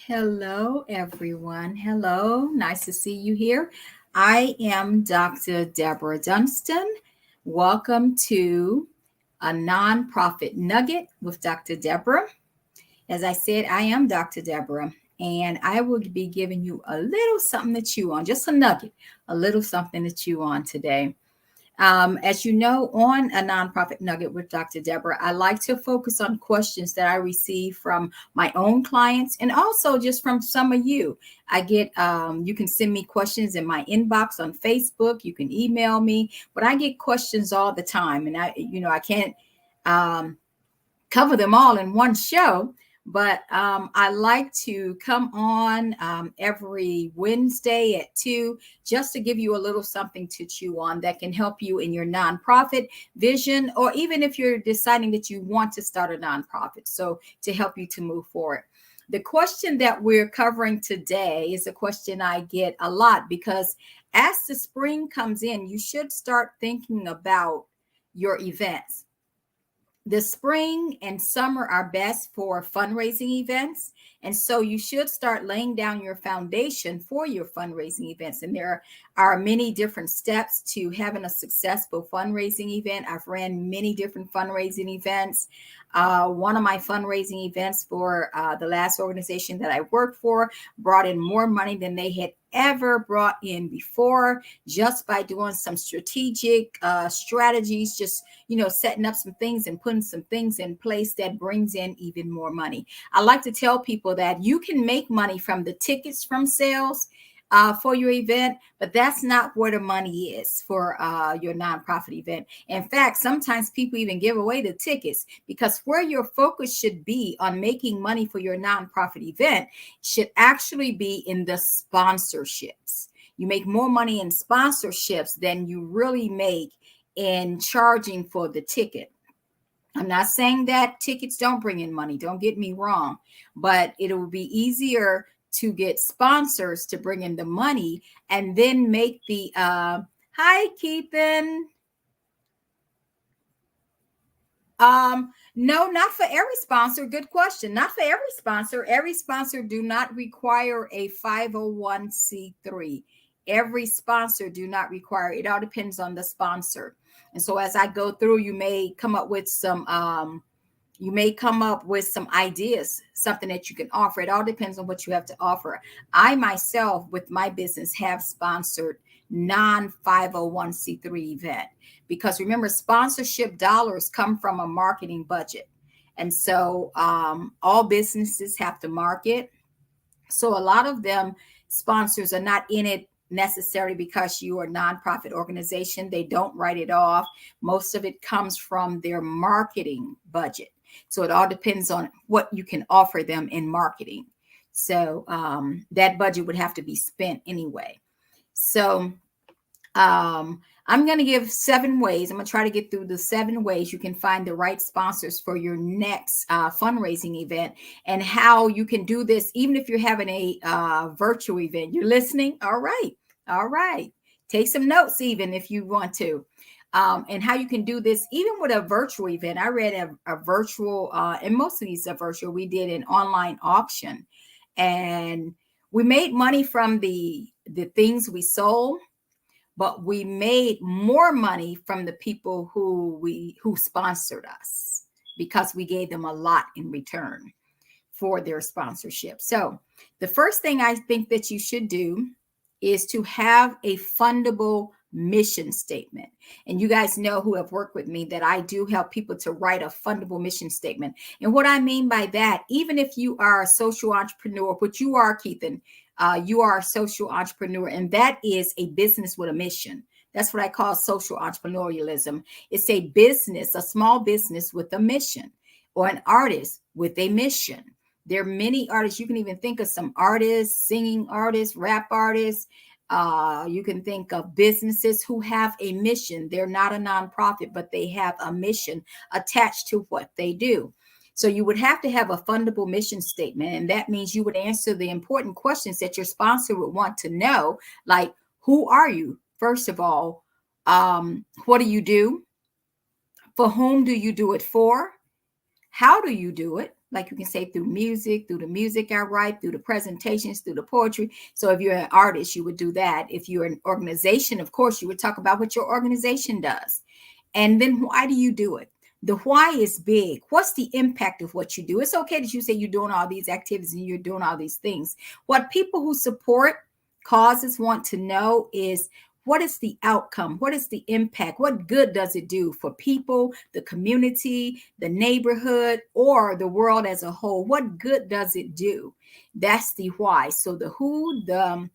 Hello, everyone. Hello. Nice to see you here. I am Dr. Deborah Dunstan. Welcome to a nonprofit nugget with Dr. Deborah. As I said, I am Dr. Deborah, and I will be giving you a little something to chew on, just a nugget, a little something to chew on today. As you know, on a nonprofit nugget with Dr. Deborah, I like to focus on questions that I receive from my own clients and also just from some of you. You can send me questions in my inbox on Facebook. You can email me, but I get questions all the time, and I can't um, cover them all in one show. But I like to come on every Wednesday at 2 just to give you a little something to chew on that can help you in your nonprofit vision, or even if you're deciding that you want to start a nonprofit. So to help you to move forward. The question that we're covering today is a question I get a lot because as the spring comes in, you should start thinking about your events. The spring and summer are best for fundraising events. And so you should start laying down your foundation for your fundraising events. And there are many different steps to having a successful fundraising event. I've ran many different fundraising events. One of my fundraising events for the last organization that I worked for brought in more money than they had ever brought in before, just by doing some strategic strategies, just setting up some things and putting some things in place that brings in even more money. I like to tell people that you can make money from the tickets from sales for your event, but that's not where the money is for your nonprofit event. In fact, sometimes people even give away the tickets, because where your focus should be on making money for your nonprofit event should actually be in the sponsorships. You make more money in sponsorships than you really make in charging for the ticket. I'm not saying that tickets don't bring in money, don't get me wrong, but it will be easier to get sponsors to bring in the money and then make the hi Keithan. No, not for every sponsor. Good question. Not for every sponsor. Every sponsor do not require a 501c3. Every sponsor do not require. It all depends on the sponsor. And so as I go through, you may come up with some ideas, something that you can offer. It all depends on what you have to offer. I myself, with my business, have sponsored non-501c3 event, because remember, sponsorship dollars come from a marketing budget. And so all businesses have to market. So a lot of them sponsors are not in it necessarily because you are a nonprofit organization. They don't write it off. Most of it comes from their marketing budget. So it all depends on what you can offer them in marketing. So that budget would have to be spent anyway. So I'm going to give 7 ways. I'm going to try to get through the 7 ways you can find the right sponsors for your next fundraising event, and how you can do this even if you're having a virtual event. You're listening? All right. All right. Take some notes even if you want to. And how you can do this even with a virtual event. I read a virtual, and most of these are virtual. We did an online auction, and we made money from the things we sold, but we made more money from the people who sponsored us, because we gave them a lot in return for their sponsorship. So the first thing I think that you should do is to have a fundable mission statement. And you guys know, who have worked with me, that I do help people to write a fundable mission statement. And what I mean by that, even if you are a social entrepreneur, which you are, Keithan, you are a social entrepreneur, and that is a business with a mission. That's what I call social entrepreneurialism. It's a business, a small business with a mission, or an artist with a mission. There are many artists. You can even think of some artists, singing artists, rap artists. You can think of businesses who have a mission. They're not a nonprofit, but they have a mission attached to what they do. So you would have to have a fundable mission statement. And that means you would answer the important questions that your sponsor would want to know, like, who are you? First of all, what do you do? For whom do you do it for? How do you do it? Like you can say through the music I write, through the presentations, through the poetry. So if you're an artist, you would do that. If you're an organization, of course, you would talk about what your organization does. And then why do you do it? The why is big. What's the impact of what you do? It's okay that you say you're doing all these activities and you're doing all these things. What people who support causes want to know is, what is the outcome? What is the impact? What good does it do for people, the community, the neighborhood, or the world as a whole? What good does it do? That's the why. So the who, the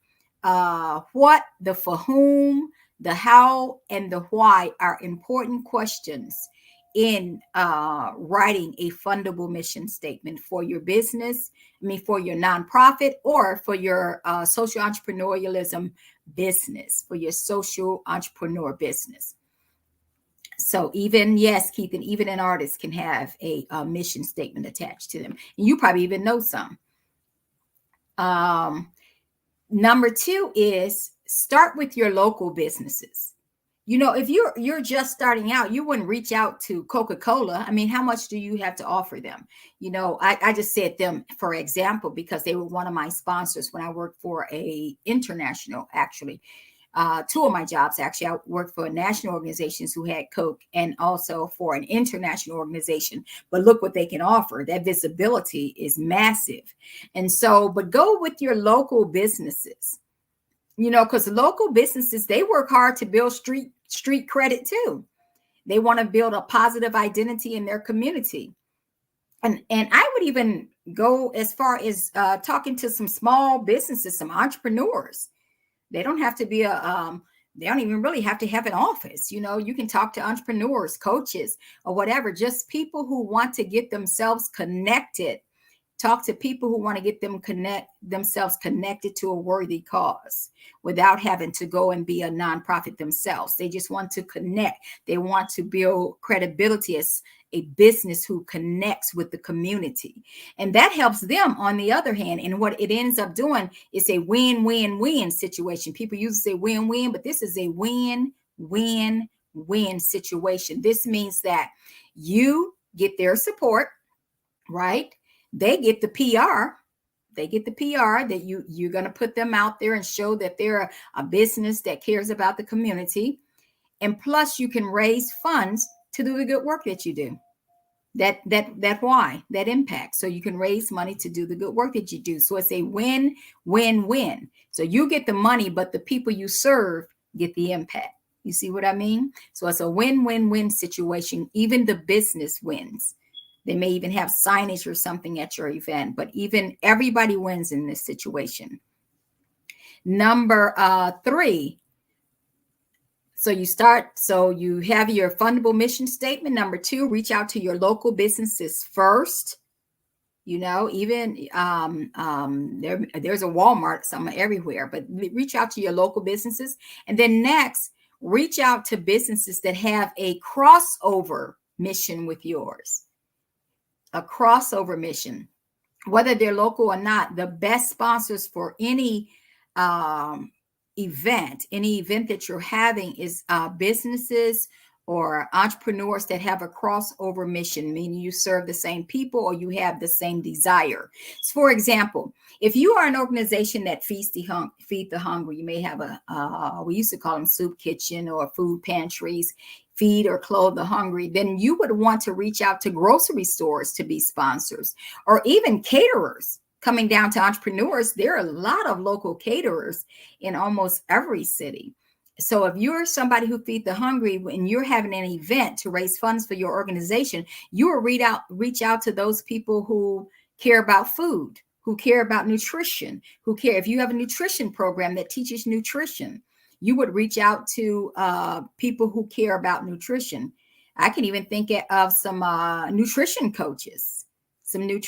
what, the for whom, the how, and the why are important questions in writing a fundable mission statement for your business, for your nonprofit, or for your social entrepreneurialism business, for your social entrepreneur business. So even, yes, Keith, and even an artist can have a mission statement attached to them. And you probably even know some. Number 2 is start with your local businesses. If you're just starting out, you wouldn't reach out to Coca-Cola. How much do you have to offer them? I just said them for example, because they were one of my sponsors when I worked for a international, actually. 2 of my jobs, actually, I worked for national organizations who had Coke and also for an international organization. But look what they can offer. That visibility is massive. And so, but go with your local businesses. Because local businesses, they work hard to build street credit too. They want to build a positive identity in their community. And I would even go as far as talking to some small businesses, some entrepreneurs. They don't have to be they don't even really have to have an office. You can talk to entrepreneurs, coaches, or whatever, just people who want to get themselves connected. Talk to people who want to get themselves connected to a worthy cause without having to go and be a nonprofit themselves. They just want to connect. They want to build credibility as a business who connects with the community. And that helps them on the other hand. And what it ends up doing is a win-win-win situation. People used to say win-win, but this is a win-win-win situation. This means that you get their support, right? They get the PR. They get the PR that you're going to put them out there and show that they're a business that cares about the community. And plus you can raise funds to do the good work that you do. That why, that impact. So you can raise money to do the good work that you do. So it's a win-win-win. So you get the money, but the people you serve get the impact. You see what I mean? So it's a win-win-win situation. Even the business wins. They may even have signage or something at your event, but even everybody wins in this situation. Number 3. So you have your fundable mission statement. Number 2, reach out to your local businesses first. Even there's a Walmart somewhere everywhere, but reach out to your local businesses. And then next, reach out to businesses that have a crossover mission with yours. A crossover mission, whether they're local or not. The best sponsors for any event that you're having is businesses or entrepreneurs that have a crossover mission, meaning you serve the same people or you have the same desire. So for example, if you are an organization that feed the hungry, you may have we used to call them soup kitchen or food pantries, feed or clothe the hungry, then you would want to reach out to grocery stores to be sponsors, or even caterers. Coming down to entrepreneurs, there are a lot of local caterers in almost every city. So if you're somebody who feed the hungry and you're having an event to raise funds for your organization, you will reach out to those people who care about food, who care about nutrition, who care. If you have a nutrition program that teaches nutrition, you would reach out to people who care about nutrition. I can even think of some nutrition coaches. You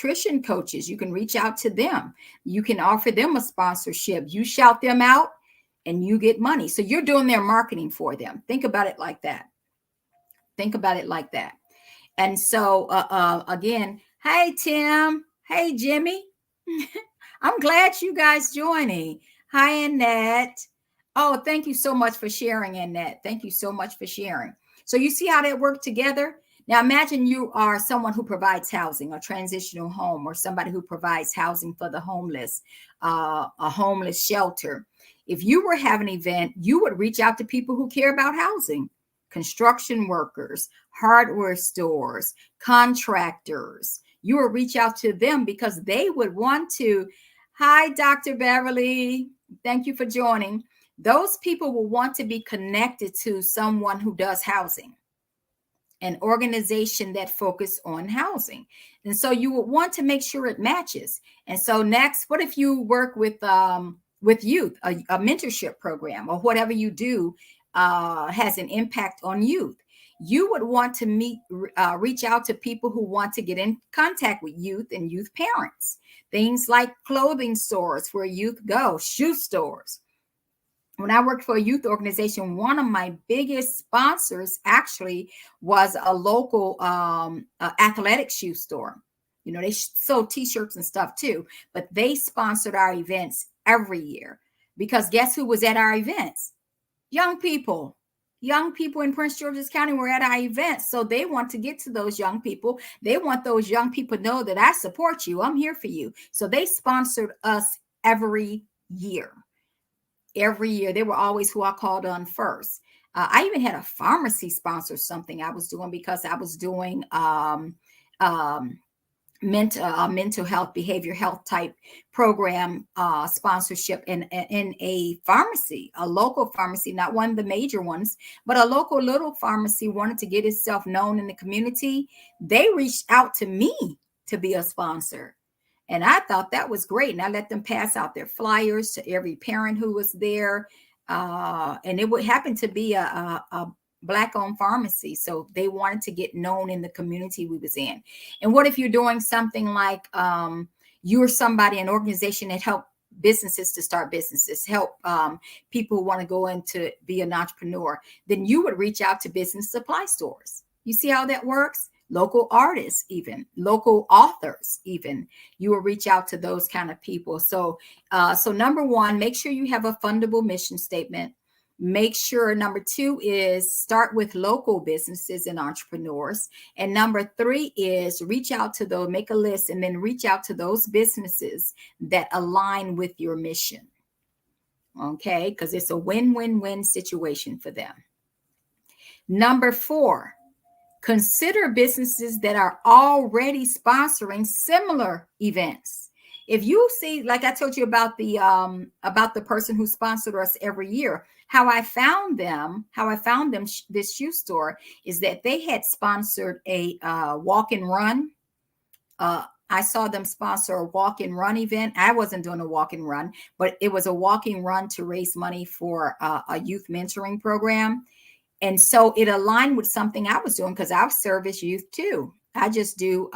can reach out to them. You can offer them a sponsorship. You shout them out and you get money. So you're doing their marketing for them. Think about it like that. And so again, hey, Tim. Hey, Jimmy. I'm glad you guys joining. Hi, Annette. Oh, thank you so much for sharing, Annette. Thank you so much for sharing. So you see how that worked together? Now, imagine you are someone who provides housing, a transitional home, or somebody who provides housing for the homeless, a homeless shelter. If you were having an event, you would reach out to people who care about housing, construction workers, hardware stores, contractors. You will reach out to them because they would want to. Hi, Dr. Beverly. Thank you for joining. Those people will want to be connected to someone who does housing, an organization that focus on housing. And so you would want to make sure it matches. And so next, what if you work with youth, a mentorship program, or whatever you do has an impact on youth? You would want to reach out to people who want to get in contact with youth and youth parents. Things like clothing stores where youth go, shoe stores. When I worked for a youth organization, one of my biggest sponsors actually was a local athletic shoe store. You know, they sold t-shirts and stuff too, but they sponsored our events every year because guess who was at our events? Young people. Young people in Prince George's County were at our events. So they want to get to those young people. They want those young people to know that I support you. I'm here for you. So they sponsored us every year. Every year. They were always who I called on first. I even had a pharmacy sponsor something I was doing because I was doing mental health, behavior health type program sponsorship in a pharmacy, a local pharmacy, not one of the major ones, but a local little pharmacy wanted to get itself known in the community. They reached out to me to be a sponsor. And I thought that was great. And I let them pass out their flyers to every parent who was there. And it would happen to be a Black-owned pharmacy. So they wanted to get known in the community we was in. And what if you're doing something like you're somebody, an organization that help businesses to start businesses, help people who want to go into be an entrepreneur, then you would reach out to business supply stores. You see how that works? Local artists, even local authors, even you will reach out to those kind of people. So, so number one, make sure you have a fundable mission statement. Make sure number two is start with local businesses and entrepreneurs. And number three is reach out to those, make a list, and then reach out to those businesses that align with your mission. Okay, because it's a win-win-win situation for them. Number four, consider businesses that are already sponsoring similar events. If you see, like I told you about the person who sponsored us every year, how I found them, this shoe store, is that they had sponsored a walk and run. I saw them sponsor a walk and run event. I wasn't doing a walk and run, but it was a walking run to raise money for a youth mentoring program. And so it aligned with something I was doing because I service youth too. I just do,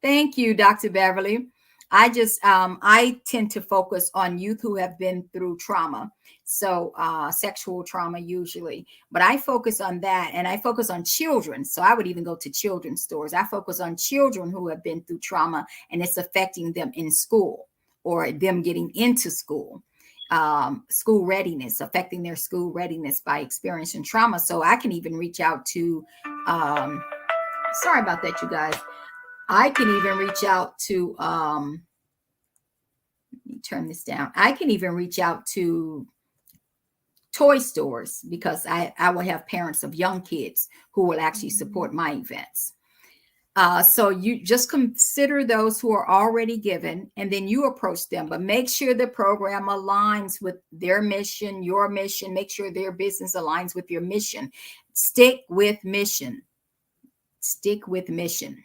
thank you, Dr. Beverly. I tend to focus on youth who have been through trauma. So sexual trauma usually, but I focus on that, and I focus on children. So I would even go to children's stores. I focus on children who have been through trauma and it's affecting them in school or them getting into school. School readiness, affecting their school readiness by experiencing trauma. So I can even reach out to, sorry about that, you guys. I can even reach out to, let me turn this down. I can even reach out to toy stores because I will have parents of young kids who will actually support my events. So you just consider those who are already given, and then you approach them, but make sure the program aligns with their mission, your mission. Make sure their business aligns with your mission. Stick with mission. Stick with mission.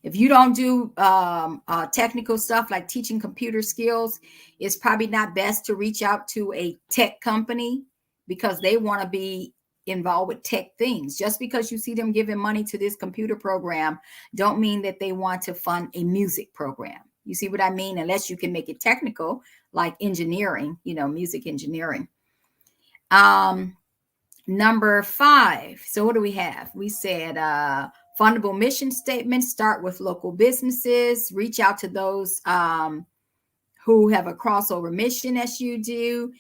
If you don't do technical stuff like teaching computer skills, it's probably not best to reach out to a tech company because they want to be involved with tech things. Just because you see them giving money to this computer program don't mean that they want to fund a music program. You see what I mean? Unless you can make it technical, like engineering, music engineering. Number 5. So what do we have? We said fundable mission statements, start with local businesses, reach out to those who have a crossover mission as you do.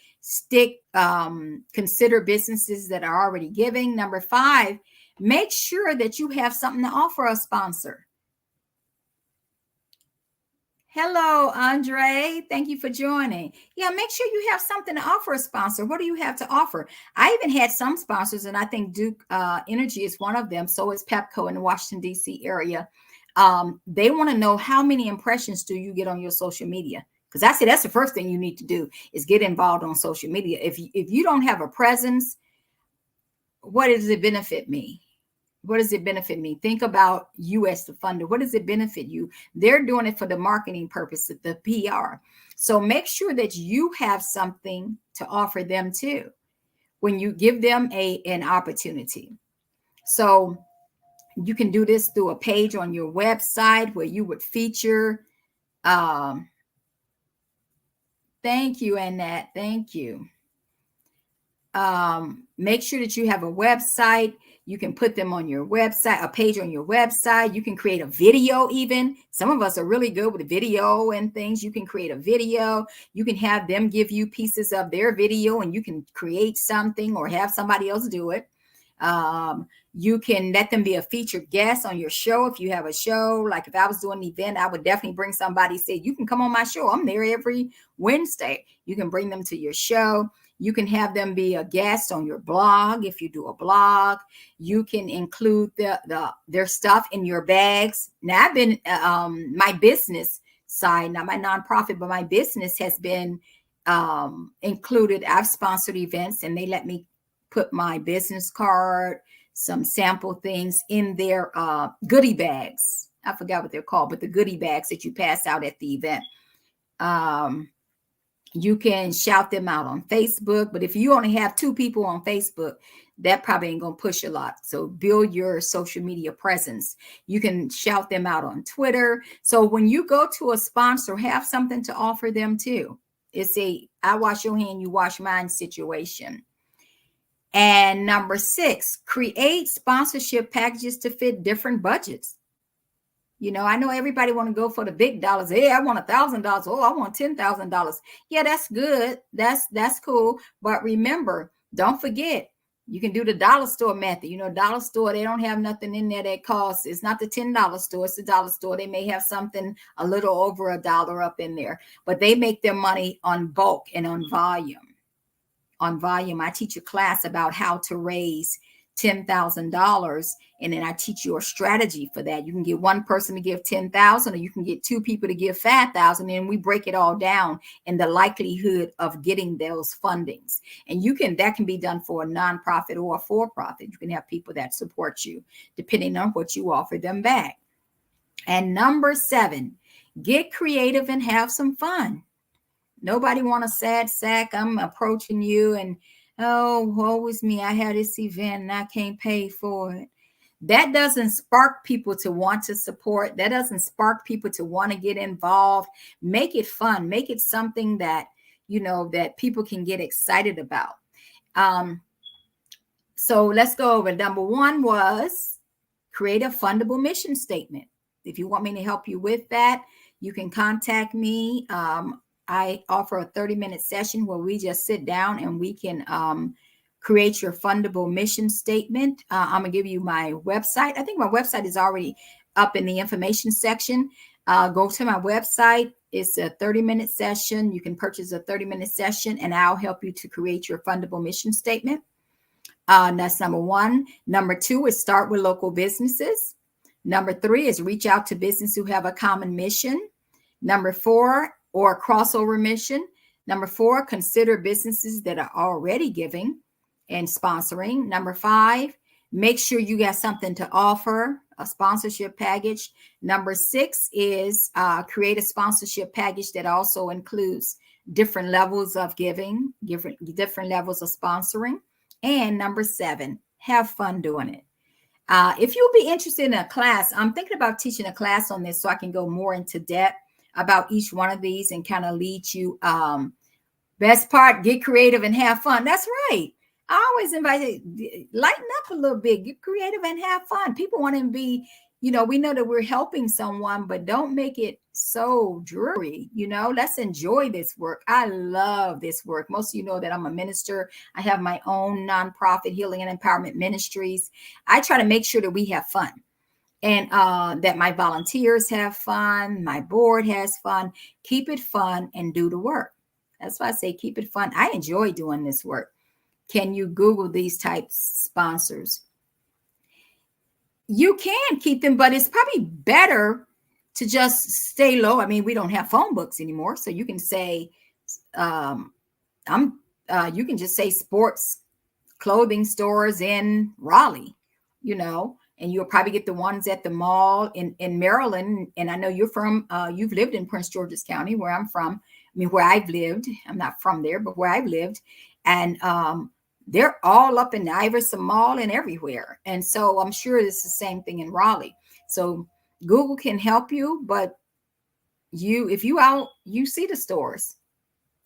Consider businesses that are already giving. Number 5, Make sure that you have something to offer a sponsor. Hello, Andre. Thank you for joining. Yeah, make sure you have something to offer a sponsor. What do you have to offer? I even had some sponsors, and I think Duke Energy is one of them. So is Pepco in the Washington, D.C. area. They want to know how many impressions do you get on your social media? Because I say that's the first thing you need to do is get involved on social media. If you don't have a presence, what does it benefit me? What does it benefit me? Think about you as the funder. What does it benefit you? They're doing it for the marketing purpose, the PR. So make sure that you have something to offer them too when you give them an opportunity. So you can do this through a page on your website where you would feature. Thank you, Annette. Thank you. Make sure that you have a website. You can put them on your website, a page on your website. You can create a video even. Some of us are really good with video and things. You can create a video. You can have them give you pieces of their video and you can create something or have somebody else do it. You can let them be a featured guest on your show. If you have a show, like if I was doing an event, I would definitely bring somebody, say, you can come on my show. I'm there every Wednesday. You can bring them to your show. You can have them be a guest on your blog. If you do a blog, you can include their stuff in your bags. Now I've been, my business side, not my nonprofit, but my business has been included. I've sponsored events and they let me put my business card, some sample things in their goodie bags. I forgot what they're called, but the goodie bags that you pass out at the event. You can shout them out on Facebook, but if you only have 2 people on Facebook, that probably ain't going to push a lot. So build your social media presence. You can shout them out on Twitter. So when you go to a sponsor, have something to offer them too. It's a I wash your hand, you wash mine situation. And number 6, create sponsorship packages to fit different budgets. You know, I know everybody want to go for the big dollars. Hey, I want $1,000. Oh, I want $10,000. Yeah, that's good. That's cool. But remember, don't forget, you can do the dollar store method. You know, dollar store, they don't have nothing in there that costs. It's not the $10 store. It's the dollar store. They may have something a little over $1 up in there, but they make their money on bulk and on volume. On volume, I teach a class about how to raise $10,000, and then I teach you a strategy for that. You can get one person to give $10,000, or you can get 2 people to give $5,000, and we break it all down in the likelihood of getting those fundings. And that can be done for a nonprofit or a for-profit. You can have people that support you depending on what you offer them back. And number 7, get creative and have some fun. Nobody want a sad sack. I'm approaching you and, oh, woe is me. I had this event and I can't pay for it. That doesn't spark people to want to support. That doesn't spark people to want to get involved. Make it fun. Make it something that, you know, that people can get excited about. So let's go over. Number 1 was create a fundable mission statement. If you want me to help you with that, you can contact me. I offer a 30-minute session where we just sit down and we can create your fundable mission statement. I'm going to give you my website. I think my website is already up in the information section. Go to my website. It's a 30-minute session. You can purchase a 30-minute session, and I'll help you to create your fundable mission statement. That's number 1. Number 2 is start with local businesses. Number 3 is reach out to businesses who have a common mission. Number 4, or a crossover mission. Number 4, consider businesses that are already giving and sponsoring. Number 5, make sure you got something to offer, a sponsorship package. Number 6 is create a sponsorship package that also includes different levels of giving, different levels of sponsoring. And number 7, have fun doing it. If you'll be interested in a class, I'm thinking about teaching a class on this so I can go more into depth about each one of these and kind of lead you. Best part, get creative and have fun. That's right. I always invite you, lighten up a little bit, get creative and have fun. People want to be, you know, we know that we're helping someone, but don't make it so dreary. Let's enjoy this work. I love this work. Most of you know that I'm a minister. I have my own nonprofit healing and empowerment ministries. I try to make sure that we have fun, and that my volunteers have fun, my board has fun. Keep it fun and do the work. That's why I say keep it fun. I enjoy doing this work. Can you Google these types sponsors? You can keep them, but it's probably better to just stay low. I mean, we don't have phone books anymore, so you can say, you can just say sports clothing stores in Raleigh, and you'll probably get the ones at the mall in Maryland. And I know you've lived in Prince George's County, where I'm from. I mean, where I've lived. I'm not from there, but where I've lived. And they're all up in the Iverson Mall and everywhere. And so I'm sure it's the same thing in Raleigh. So Google can help you, but if you out, you see the stores,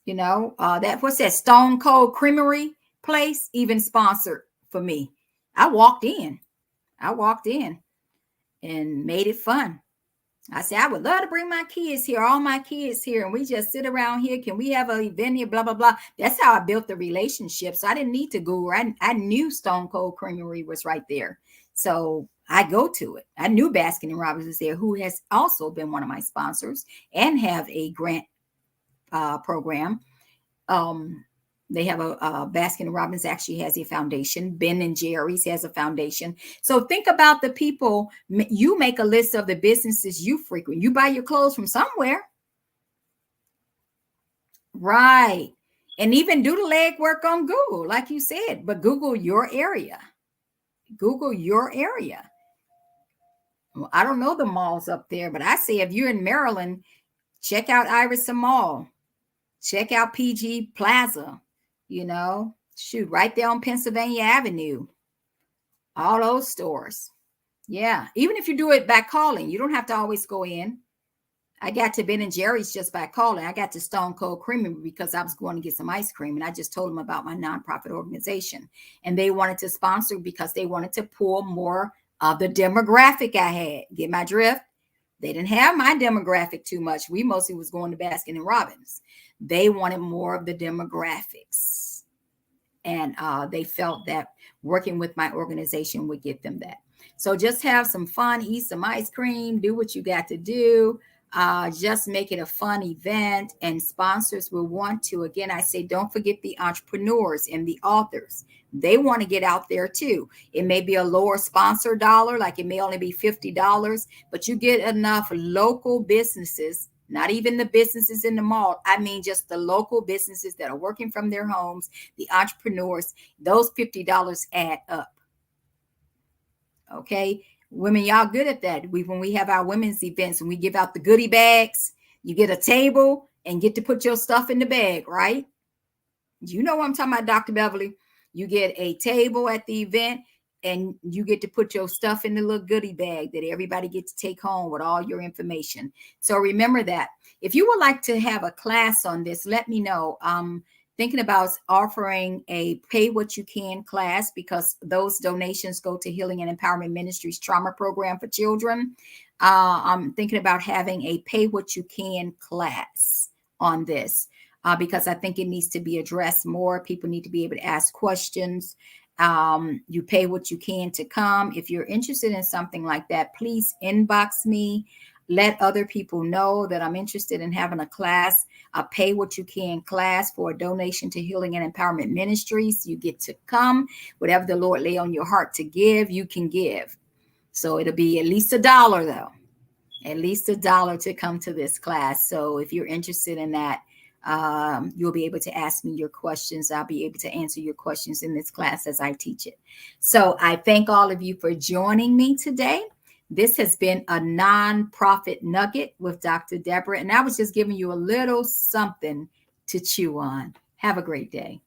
what's that Stone Cold Creamery place even sponsored for me. I walked in and made it fun. I said, I would love to bring my kids here, all my kids here, and we just sit around here. Can we have an event here? Blah, blah, blah. That's how I built the relationship. So I didn't need to Google. I knew Stone Cold Creamery was right there. So I go to it. I knew Baskin & Robbins was there, who has also been one of my sponsors and have a grant program. They have a Baskin & Robbins actually has a foundation. Ben & Jerry's has a foundation. So think about the people. You make a list of the businesses you frequent. You buy your clothes from somewhere. Right. And even do the legwork on Google, like you said, but Google your area. Google your area. Well, I don't know the malls up there, but I say if you're in Maryland, check out Iverson Mall. Check out PG Plaza. Shoot, right there on Pennsylvania Avenue. All those stores. Yeah. Even if you do it by calling, you don't have to always go in. I got to Ben & Jerry's just by calling. I got to Stone Cold Creamery because I was going to get some ice cream. And I just told them about my nonprofit organization. And they wanted to sponsor because they wanted to pull more of the demographic I had. Get my drift? They didn't have my demographic too much. We mostly was going to Baskin & Robbins. They wanted more of the demographics. And they felt that working with my organization would get them that. So just have some fun, eat some ice cream, do what you got to do. Just make it a fun event, and sponsors will want to. Again, I say, don't forget the entrepreneurs and the authors. They want to get out there too. It may be a lower sponsor dollar, like it may only be $50, but you get enough local businesses, not even the businesses in the mall. I mean, just the local businesses that are working from their homes, the entrepreneurs, those $50 add up. Okay. Women, y'all good at that. When we have our women's events and we give out the goodie bags, you get a table and get to put your stuff in the bag, right? You know what I'm talking about, Dr. Beverly. You get a table at the event and you get to put your stuff in the little goodie bag that everybody gets to take home with all your information. So remember that. If you would like to have a class on this, let me know. Thinking about offering a pay what you can class, because those donations go to Healing and Empowerment Ministries trauma program for children. I'm thinking about having a pay what you can class on this because I think it needs to be addressed more. People need to be able to ask questions. You pay what you can to come. If you're interested in something like that, please inbox me. Let other people know that I'm interested in having a class, a pay what you can class for a donation to Healing and Empowerment Ministries. You get to come. Whatever the Lord lay on your heart to give, you can give. So it'll be at least $1 though, at least $1 to come to this class. So if you're interested in that, you'll be able to ask me your questions. I'll be able to answer your questions in this class as I teach it. So I thank all of you for joining me today. This has been a nonprofit nugget with Dr. Deborah, and I was just giving you a little something to chew on. Have a great day.